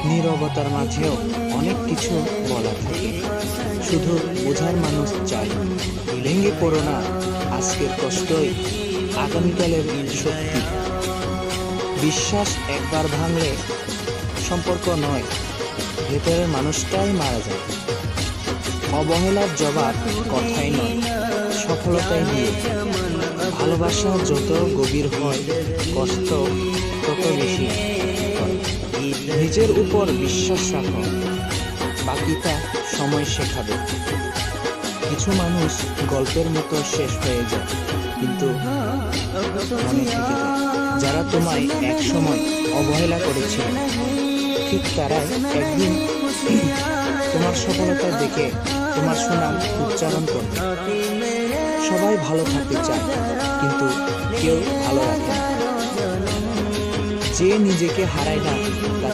নীরবতার মাঝেও অনেক কিছু বলা থাকে, শুধু বোঝার মানুষ চাই। ভেঙে পড়ো না, আজকের কষ্টই আগামীকালের শক্তি। বিশ্বাস একবার ভাঙলে সম্পর্ক নয়, ভেতরের মানুষটাই মারা যায়। অবহেলার জবাব কথাই নয়, সফলতাই দিয়ে। ভালোবাসা যত গভীর হয়, কষ্ট তত বেশি হয়। নিজের উপর বিশ্বাস রাখো, বাকিটা সময় শেখাবে। কিছু মানুষ গল্পের মতো শেষ হয়ে যায়, কিন্তু মনে থেকে যায়। যারা তোমায় এক সময় অবহেলা করেছিল, ঠিক তারাই একদিন তোমার সফলতা দেখে তোমার সুনাম উচ্চারণ করবে। সবাই ভালো থাকতে চায়, কিন্তু কেউ ভালো রাখে না। যে নিজেকে হারায় না, তার